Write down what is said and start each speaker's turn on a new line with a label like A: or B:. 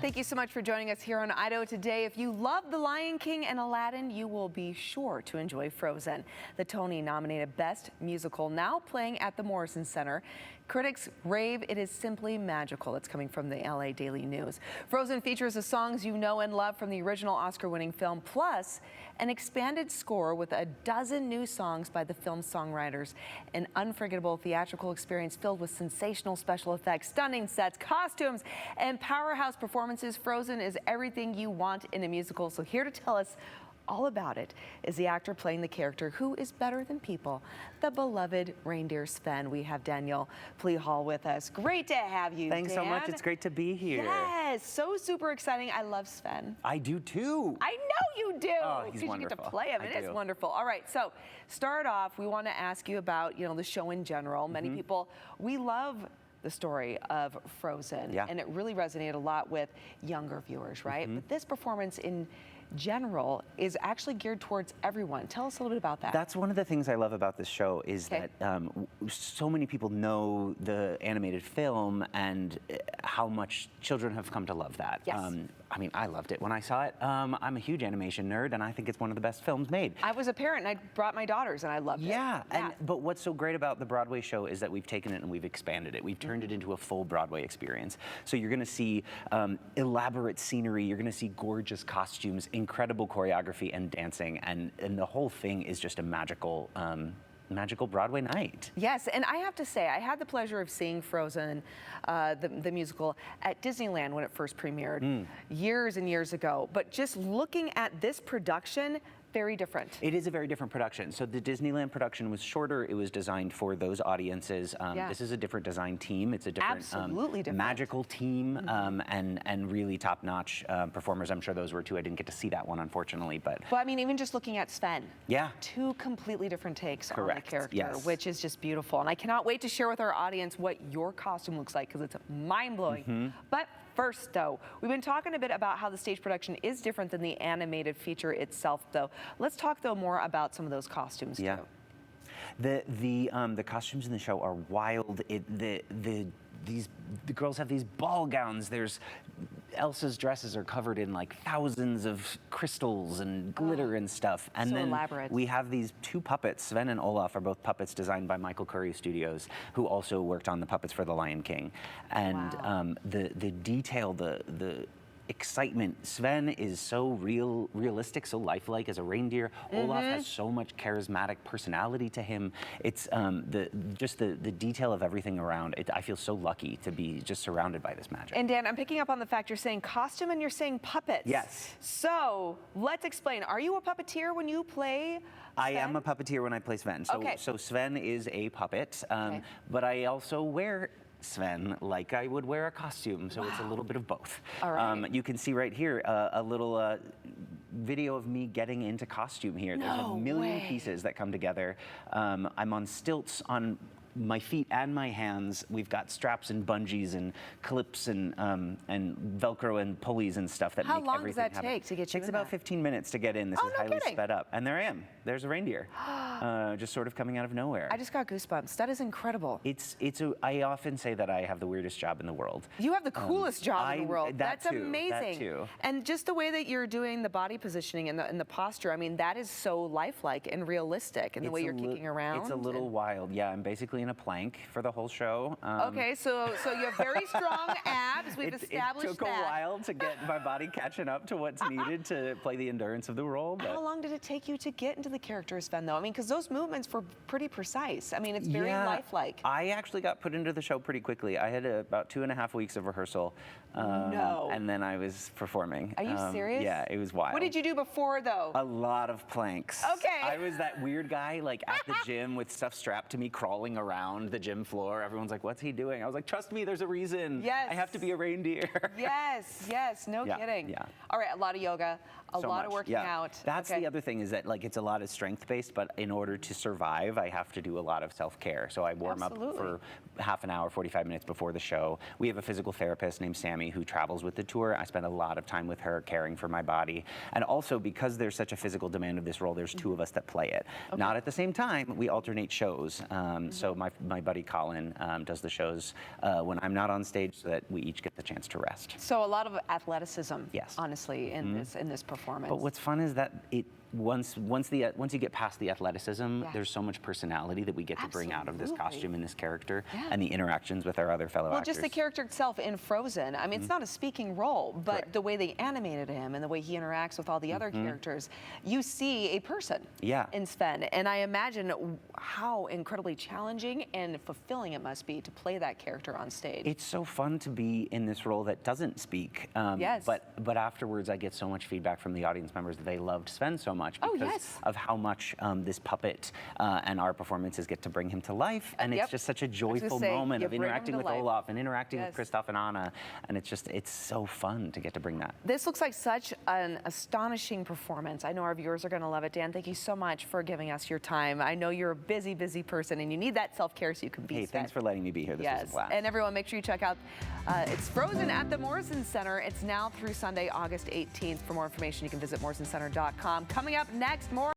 A: Thank you so much for joining us here on Idaho Today. If you love The Lion King and Aladdin, you will be sure to enjoy Frozen, the Tony-nominated Best Musical, now playing at the Morrison Center. Critics rave it is simply magical. It's coming from the LA Daily News. Frozen features the songs you know and love from the original Oscar-winning film, plus an expanded score with a dozen new songs by the film's songwriters. An unforgettable theatrical experience filled with sensational special effects, stunning sets, costumes, and powerhouse performances. Frozen is everything you want in a musical. So here to tell us all about it is the actor playing the character who is better than people, the beloved reindeer Sven. We have Daniel Plehall with us. Great to have you,
B: Thanks
A: Dan.
B: so much. It's great to be here.
A: Yes, so super exciting. I love Sven.
B: I do too.
A: I know you do.
B: Oh, he's
A: wonderful. You get to play him. It is
B: do.
A: wonderful. All right, so start off, we want to ask you about, the show in general. Many people, we love the story of Frozen, and it really resonated a lot with younger viewers, right? But this performance in general is actually geared towards everyone. Tell us a little bit about that.
B: That's one of the things I love about this show is that so many people know the animated film and how much children have come to love that.
A: Yes.
B: I mean, I loved it when I saw it. I'm a huge animation nerd, and I think it's one of the best films made.
A: I was a parent, and I brought my daughters, and I loved it.
B: Yeah, but what's so great about the Broadway show is that we've taken it and we've expanded it. We've turned it into a full Broadway experience. So you're going to see elaborate scenery, you're going to see gorgeous costumes, incredible choreography and dancing, and the whole thing is just a magical Broadway night.
A: Yes, and I have to say, I had the pleasure of seeing Frozen, the musical, at Disneyland when it first premiered years and years ago. But just looking at this production, very different.
B: It is a very different production. So the Disneyland production was shorter. It was designed for those audiences. This is a different design team. It's a different, magical team, and really top-notch performers. I'm sure those were too. I didn't get to see that one, unfortunately, but.
A: Well, I mean, even just looking at Sven.
B: Yeah.
A: Two completely different takes on the character,
B: yes.
A: which is just beautiful. And I cannot wait to share with our audience what your costume looks like, because it's mind-blowing. But first, though, we've been talking a bit about how the stage production is different than the animated feature itself, though. Let's talk, though, more about some of those costumes, too.
B: The costumes in the show are wild. The girls have these ball gowns. Elsa's dresses are covered in like thousands of crystals and glitter and stuff. And
A: so
B: then
A: elaborate.
B: We have these two puppets. Sven and Olaf are both puppets designed by Michael Curry Studios, who also worked on the puppets for The Lion King. And the detail, the excitement. Sven is so realistic, so lifelike as a reindeer. Olaf has so much charismatic personality to him. It's the detail of everything around it. I feel so lucky to be just surrounded by this magic.
A: And Dan, I'm picking up on the fact you're saying costume and you're saying puppets.
B: Yes.
A: So let's explain. Are you a puppeteer when you play Sven?
B: I am a puppeteer when I play Sven. So Sven is a puppet, but I also wear Sven like I would wear a costume, so it's a little bit of both.
A: All right.
B: You can see right here a little video of me getting into costume here. There's a million pieces that come together. I'm on stilts on my feet and my hands. We've got straps and bungees and clips and Velcro and pulleys and stuff that make everything happen. How long does that take
A: to get you in?
B: It takes about 15 minutes to get in. This is highly sped up. And there I am. There's a reindeer, just sort of coming out of nowhere.
A: I just got goosebumps. That is incredible.
B: I often say that I have the weirdest job in the world.
A: You have the coolest job in the world. That's amazing.
B: That too.
A: And just the way that you're doing the body positioning and the posture, I mean, that is so lifelike and realistic, and the way you're kicking around.
B: It's a little wild. Yeah, I'm basically in a plank for the whole show.
A: Okay, so you have very strong abs. We've established that.
B: It took a while to get my body catching up to what's needed to play the endurance of the role. But.
A: How long did it take you to get into the character Sven, though? I mean, because those movements were pretty precise. I mean, it's very lifelike.
B: I actually got put into the show pretty quickly. I had about 2.5 weeks of rehearsal. And then I was performing.
A: Are you serious?
B: Yeah, it was wild.
A: What did you do before, though?
B: A lot of planks.
A: Okay.
B: I was that weird guy, like, at the gym with stuff strapped to me, crawling around the gym floor. Everyone's like, what's he doing? I was like, trust me, there's a reason.
A: Yes.
B: I have to be a reindeer.
A: Yes, no kidding.
B: Yeah.
A: All right, a lot of yoga, a lot of working out.
B: That's the other thing, is that, like, it's a lot of strength-based, but in order to survive, I have to do a lot of self-care. So I warm up for half an hour, 45 minutes before the show. We have a physical therapist named Sammy who travels with the tour. I spend a lot of time with her caring for my body. And also, because there's such a physical demand of this role, there's two of us that play it. Not at the same time, we alternate shows. So my buddy Colin does the shows when I'm not on stage, so that we each get the chance to rest.
A: So a lot of athleticism,
B: Yes.
A: honestly, in this performance.
B: But what's fun is that once you get past the athleticism,
A: Yes.
B: there's so much personality that we get to bring out of this
A: Absolutely.
B: costume and this character,
A: Yeah.
B: and the interactions with our other fellow
A: Well,
B: actors.
A: just the character itself in Frozen. I mean, it's not a speaking role, but
B: Correct.
A: the way they animated him and the way he interacts with all the other characters, you see a person
B: Yeah.
A: in Sven. And I imagine how incredibly challenging and fulfilling it must be to play that character on stage.
B: It's so fun to be in this role that doesn't speak.
A: Yes.
B: But afterwards, I get so much feedback from the audience members that they loved Sven so much
A: Oh,
B: because
A: yes.
B: of how much this puppet and our performances get to bring him to life. And
A: Yep.
B: it's just such a joyful
A: say,
B: moment
A: you
B: of
A: bring him
B: interacting
A: to
B: with
A: life.
B: Olaf and interacting
A: Yes.
B: with Kristoff and Anna. And it's so fun to get to bring that.
A: This looks like such an astonishing performance. I know our viewers are going to love it. Dan, thank you so much for giving us your time. I know you're a busy, busy person, and you need that self-care so you can be
B: Hey,
A: Sven.
B: thanks for letting me be here. This was a blast.
A: And everyone, make sure you check out it's Frozen at the Morrison Center. It's now through Sunday, August 18th. For more information, you can visit morrisoncenter.com. Coming up next, more